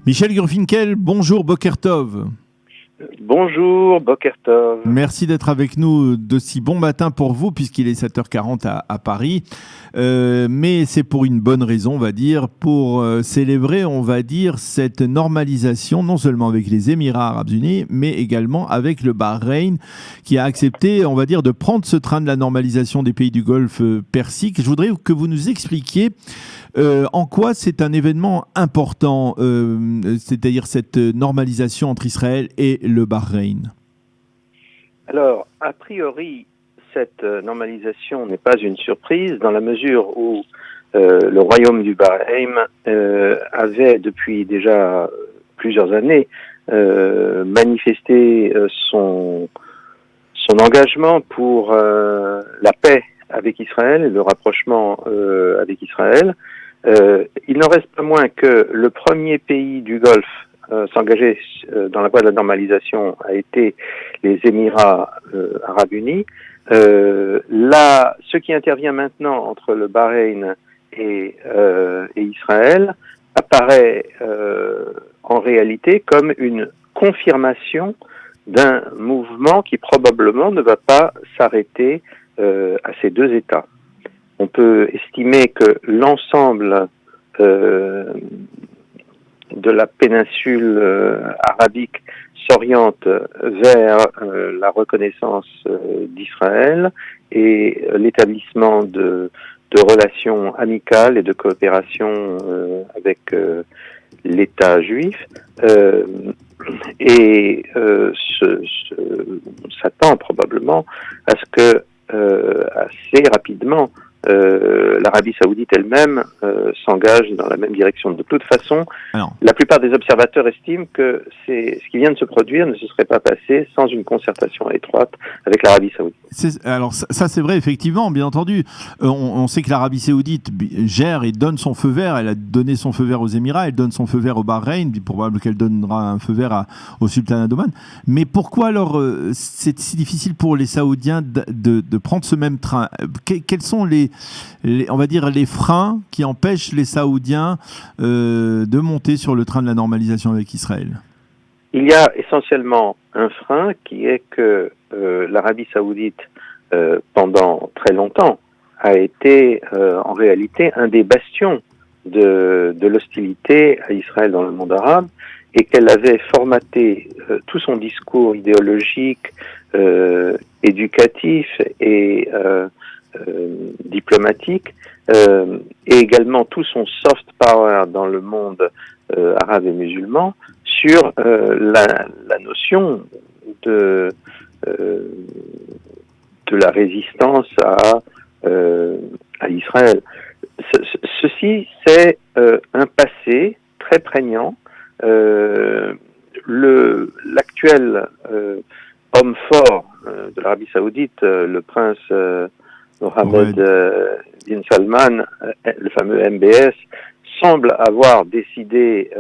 Michel Gurfinkel, bonjour Boker Tov. Bonjour, Boker Tov. Merci d'être avec nous de si bon matin pour vous, puisqu'il est 7h40 à Paris. Mais c'est pour une bonne raison, on va dire, pour célébrer, on va dire, cette normalisation, non seulement avec les Émirats Arabes Unis, mais également avec le Bahreïn, qui a accepté, on va dire, de prendre ce train de la normalisation des pays du Golfe Persique. Je voudrais que vous nous expliquiez en quoi c'est un événement important, c'est-à-dire cette normalisation entre Israël et le Bahreïn. Alors, a priori, cette normalisation n'est pas une surprise dans la mesure où le royaume du Bahreïn avait depuis déjà plusieurs années manifesté son engagement pour la paix avec Israël et le rapprochement avec Israël. Il n'en reste pas moins que le premier pays du Golfe s'engager dans la voie de la normalisation a été les Émirats Arabes Unis. Là, ce qui intervient maintenant entre le Bahreïn et Israël apparaît en réalité comme une confirmation d'un mouvement qui probablement ne va pas s'arrêter à ces deux États. On peut estimer que l'ensemble de la péninsule arabique s'oriente vers la reconnaissance d'Israël et l'établissement de relations amicales et de coopération avec l'État juif. Et s'attend probablement à ce que assez rapidement l'Arabie Saoudite elle-même s'engage dans la même direction. De toute façon, la plupart des observateurs estiment que ce qui vient de se produire ne se serait pas passé sans une concertation étroite avec l'Arabie Saoudite. Alors ça c'est vrai, effectivement, bien entendu. On sait que l'Arabie Saoudite gère et donne son feu vert. Elle a donné son feu vert aux Émirats, elle donne son feu vert au Bahreïn, il est probable qu'elle donnera un feu vert au sultanat d'Oman. Mais pourquoi alors c'est si difficile pour les Saoudiens de prendre ce même train? Quels sont on va dire les freins qui empêchent les Saoudiens de monter sur le train de la normalisation avec Israël? Il y a essentiellement un frein qui est que l'Arabie Saoudite, pendant très longtemps, a été en réalité un des bastions de l'hostilité à Israël dans le monde arabe, et qu'elle avait formaté tout son discours idéologique, éducatif et diplomatique, et également tout son soft power dans le monde arabe et musulman sur la notion de la résistance à Israël. Ceci, c'est un passé très prégnant. L'actuel homme fort de l'Arabie Saoudite, le prince Mohammed bin Salman, le fameux MBS, semble avoir décidé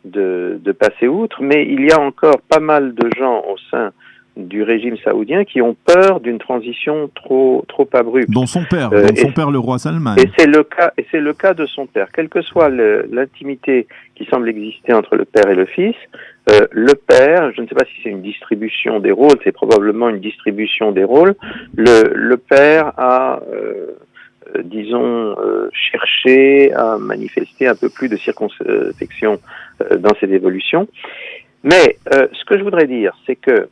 de passer outre, mais il y a encore pas mal de gens au sein du régime saoudien qui ont peur d'une transition trop abrupte. Dont son père, le roi Salman. Et c'est le cas de son père. Quelle que soit l'intimité qui semble exister entre le père et le fils, le père, je ne sais pas si c'est une distribution des rôles, c'est probablement une distribution des rôles. Le père a cherché à manifester un peu plus de circonspection dans cette évolution. Mais ce que je voudrais dire, c'est que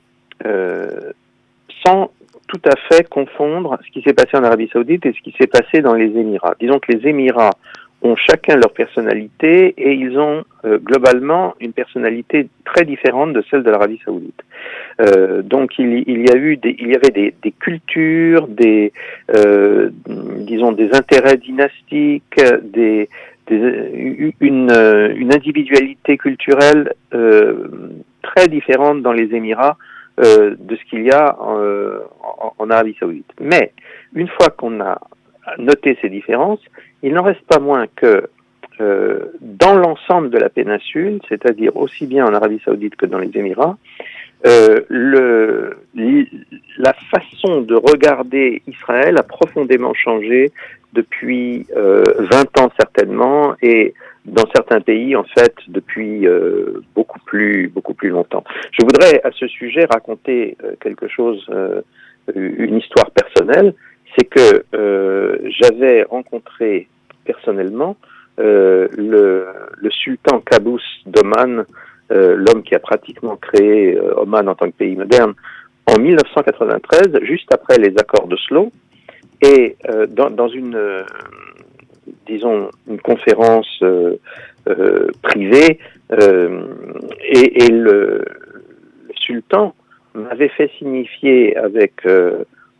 sans tout à fait confondre ce qui s'est passé en Arabie Saoudite et ce qui s'est passé dans les Émirats. Disons que les Émirats ont chacun leur personnalité et ils ont globalement une personnalité très différente de celle de l'Arabie Saoudite. Donc il y avait des cultures, des intérêts dynastiques, une individualité culturelle très différente dans les Émirats de ce qu'il y a en Arabie Saoudite. Mais une fois qu'on a noté ces différences, il n'en reste pas moins que dans l'ensemble de la péninsule, c'est-à-dire aussi bien en Arabie Saoudite que dans les Émirats, la façon de regarder Israël a profondément changé depuis 20 ans certainement, et dans certains pays, en fait, depuis beaucoup plus longtemps. Je voudrais, à ce sujet, raconter quelque chose, une histoire personnelle. C'est que j'avais rencontré personnellement le sultan Qaboos d'Oman, l'homme qui a pratiquement créé Oman en tant que pays moderne, en 1993, juste après les accords d'Oslo, et dans une disons une conférence privée, et le sultan m'avait fait signifier avec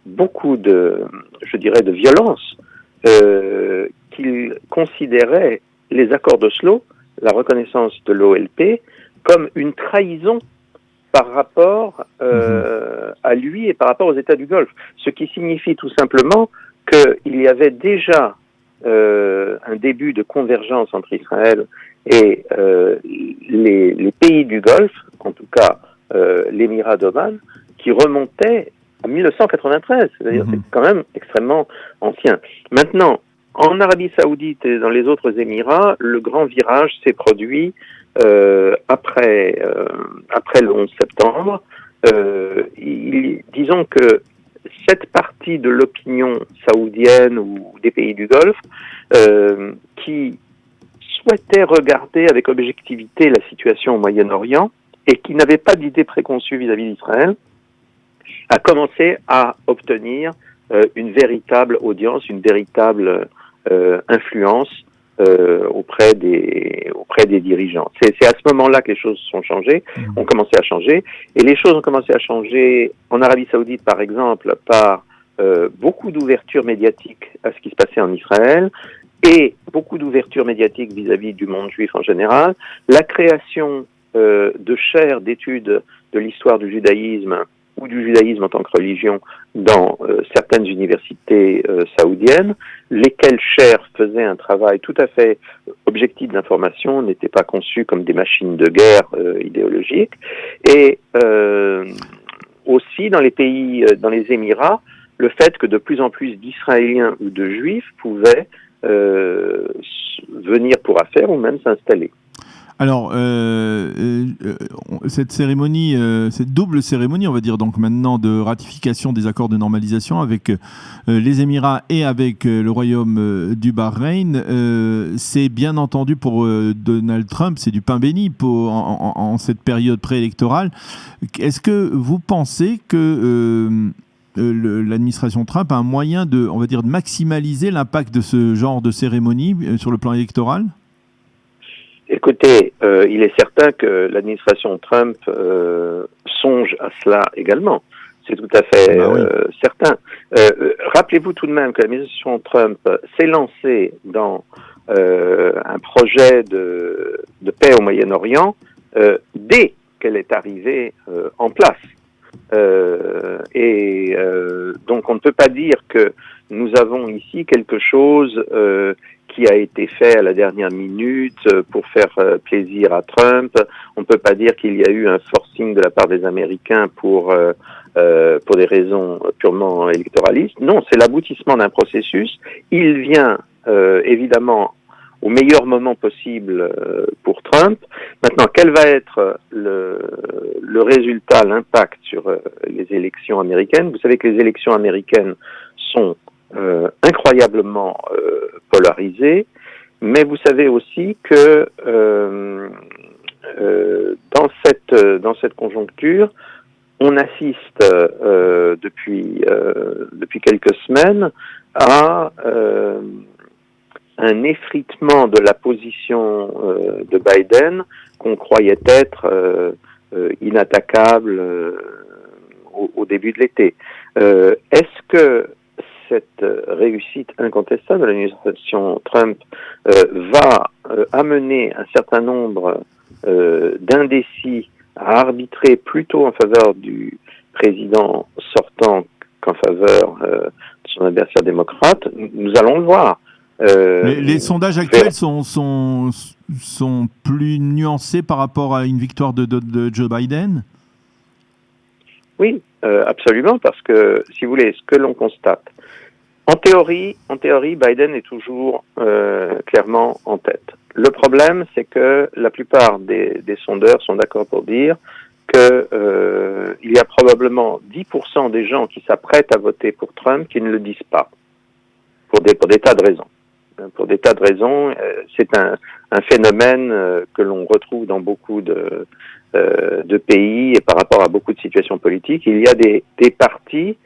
beaucoup de violence qu'il considérait les accords d'Oslo, la reconnaissance de l'OLP, comme une trahison par rapport à lui et par rapport aux États du Golfe. Ce qui signifie tout simplement qu'il y avait déjà un début de convergence entre Israël et les pays du Golfe, en tout cas l'Émirat d'Oman, qui remontait à 1993, c'est-à-dire c'est quand même extrêmement ancien. Maintenant, en Arabie Saoudite et dans les autres Émirats, le grand virage s'est produit après le 11 septembre. Disons que cette partie de l'opinion saoudienne ou des pays du Golfe qui souhaitait regarder avec objectivité la situation au Moyen-Orient et qui n'avait pas d'idée préconçue vis-à-vis d'Israël, a commencé à obtenir une véritable audience, une véritable influence auprès des dirigeants. C'est à ce moment-là que les choses sont changées, ont commencé à changer, et les choses ont commencé à changer en Arabie Saoudite, par exemple, par beaucoup d'ouverture médiatique à ce qui se passait en Israël, et beaucoup d'ouverture médiatique vis-à-vis du monde juif en général, la création de chaires d'études de l'histoire du judaïsme ou du judaïsme en tant que religion dans certaines universités saoudiennes, lesquelles chaires faisaient un travail tout à fait objectif d'information, n'étaient pas conçues comme des machines de guerre idéologiques, et aussi dans les pays, dans les Émirats, le fait que de plus en plus d'Israéliens ou de Juifs pouvaient venir pour affaires ou même s'installer. Alors, cette cérémonie, cette double cérémonie, on va dire donc maintenant de ratification des accords de normalisation avec les Émirats et avec le Royaume du Bahreïn, c'est bien entendu pour Donald Trump, c'est du pain béni en cette période préélectorale. Est-ce que vous pensez que l'administration Trump a un moyen de maximaliser l'impact de ce genre de cérémonie sur le plan électoral ? Écoutez, il est certain que l'administration Trump songe à cela également. C'est tout à fait certain. Rappelez-vous tout de même que l'administration Trump s'est lancée dans un projet de paix au Moyen-Orient dès qu'elle est arrivée en place. Donc on ne peut pas dire que nous avons ici quelque chose qui a été fait à la dernière minute pour faire plaisir à Trump. On ne peut pas dire qu'il y a eu un forcing de la part des Américains pour des raisons purement électoralistes. Non, c'est l'aboutissement d'un processus. Il vient évidemment au meilleur moment possible pour Trump. Maintenant, quel va être le résultat, l'impact sur les élections américaines? Vous savez que les élections américaines sont incroyablement polarisées, mais vous savez aussi que dans cette conjoncture, on assiste depuis quelques semaines à un effritement de la position de Biden qu'on croyait être inattaquable au début de l'été. Est-ce que cette réussite incontestable de l'administration Trump va amener un certain nombre d'indécis à arbitrer plutôt en faveur du président sortant qu'en faveur de son adversaire démocrate? Nous allons le voir. Les sondages actuels sont plus nuancés par rapport à une victoire de Joe Biden? Oui, absolument, parce que, si vous voulez, ce que l'on constate, en théorie, Biden est toujours clairement en tête. Le problème, c'est que la plupart des sondeurs sont d'accord pour dire que il y a probablement 10% des gens qui s'apprêtent à voter pour Trump qui ne le disent pas, pour des tas de raisons. Pour des tas de raisons, c'est un phénomène que l'on retrouve dans beaucoup de pays et par rapport à beaucoup de situations politiques. Il y a des partis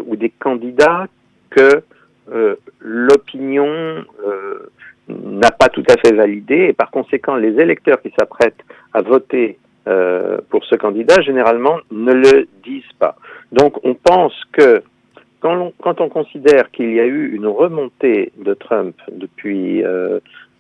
ou des candidats que l'opinion n'a pas tout à fait validé, et par conséquent, les électeurs qui s'apprêtent à voter pour ce candidat, généralement, ne le disent pas. Donc, on pense que quand on considère qu'il y a eu une remontée de Trump depuis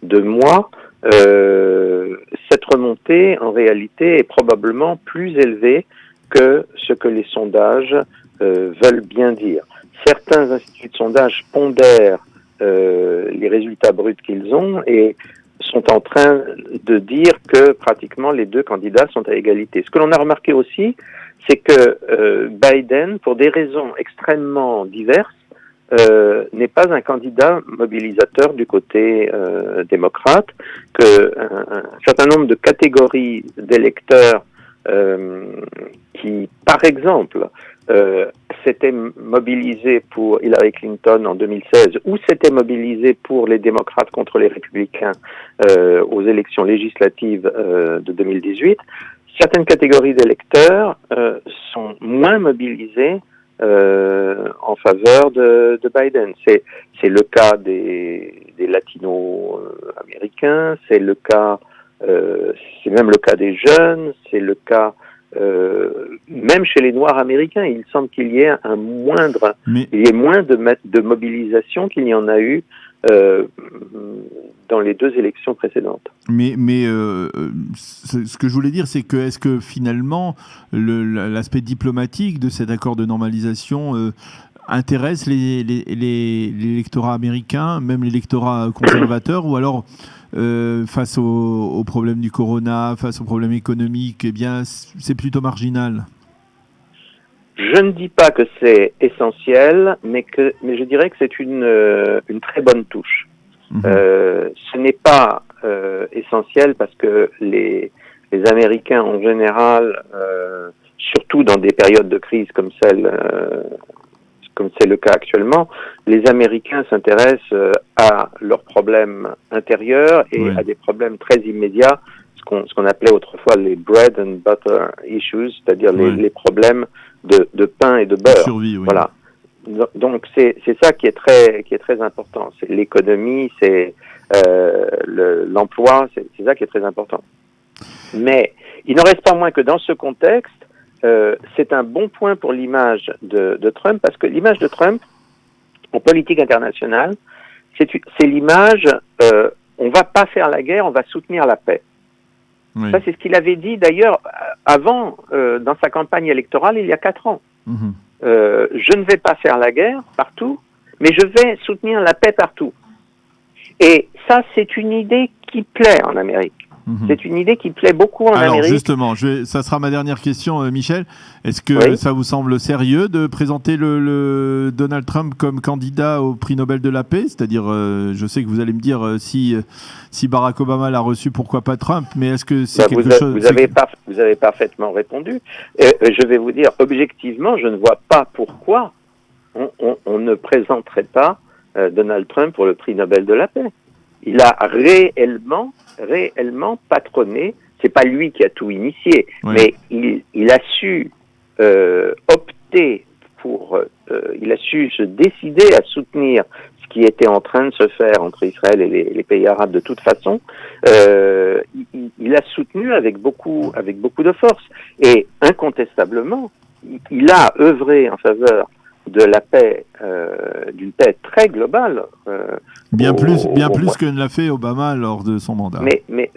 2 mois, cette remontée, en réalité, est probablement plus élevée que ce que les sondages veulent bien dire. Certains instituts de sondage pondèrent les résultats bruts qu'ils ont et sont en train de dire que pratiquement les 2 candidats sont à égalité. Ce que l'on a remarqué aussi, c'est que Biden, pour des raisons extrêmement diverses, n'est pas un candidat mobilisateur du côté démocrate, que un certain nombre de catégories d'électeurs qui, par exemple, s'étaient mobilisés pour Hillary Clinton en 2016 ou s'étaient mobilisés pour les démocrates contre les républicains aux élections législatives de 2018, certaines catégories d'électeurs sont moins mobilisées en faveur de Biden. C'est le cas des latinos américains, c'est le cas, c'est même le cas des jeunes, c'est le cas même chez les Noirs américains. Il semble qu'il y ait il y ait moins de mobilisation qu'il n'y en a eu dans les 2 élections précédentes. Mais ce que je voulais dire, c'est que est-ce que finalement l'aspect diplomatique de cet accord de normalisation intéresse l'électorat américain, même l'électorat conservateur, ou alors face au problème du corona, face au problème économique, eh bien c'est plutôt marginal? Je ne dis pas que c'est essentiel, mais je dirais que c'est une très bonne touche. Ce n'est pas essentiel parce que les Américains en général, surtout dans des périodes de crise comme c'est le cas actuellement, les Américains s'intéressent à leurs problèmes intérieurs et à des problèmes très immédiats, ce qu'on appelait autrefois les bread and butter issues, c'est-à-dire les problèmes de pain et de beurre. Survie, oui. Voilà. Donc c'est ça qui est très important. C'est l'économie, c'est l'emploi, c'est ça qui est très important. Mais il n'en reste pas moins que dans ce contexte, c'est un bon point pour l'image de Trump, parce que l'image de Trump en politique internationale, c'est l'image on va pas faire la guerre, on va soutenir la paix. Oui. Ça, c'est ce qu'il avait dit d'ailleurs avant, dans sa campagne électorale, il y a 4 ans. Je ne vais pas faire la guerre partout, mais je vais soutenir la paix partout. Et ça, c'est une idée qui plaît en Amérique. C'est une idée qui plaît beaucoup en Amérique. Alors justement, ça sera ma dernière question, Michel. Est-ce que ça vous semble sérieux de présenter le Donald Trump comme candidat au prix Nobel de la paix? C'est-à-dire, je sais que vous allez me dire si Barack Obama l'a reçu, pourquoi pas Trump? Mais est-ce que c'est quelque chose... Vous avez parfaitement répondu. Je vais vous dire, objectivement, je ne vois pas pourquoi on ne présenterait pas Donald Trump pour le prix Nobel de la paix. Il a réellement patronné. C'est pas lui qui a tout initié, mais il a su opter pour, il a su se décider à soutenir ce qui était en train de se faire entre Israël et les pays arabes de toute façon. Il a soutenu avec beaucoup de force, et incontestablement, il a œuvré en faveur de la paix, d'une paix très globale. Bien plus que ne l'a fait Obama lors de son mandat. Mais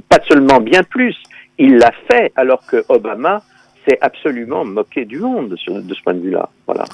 pas seulement bien plus, il l'a fait alors que Obama s'est absolument moqué du monde de ce point de vue-là. Voilà.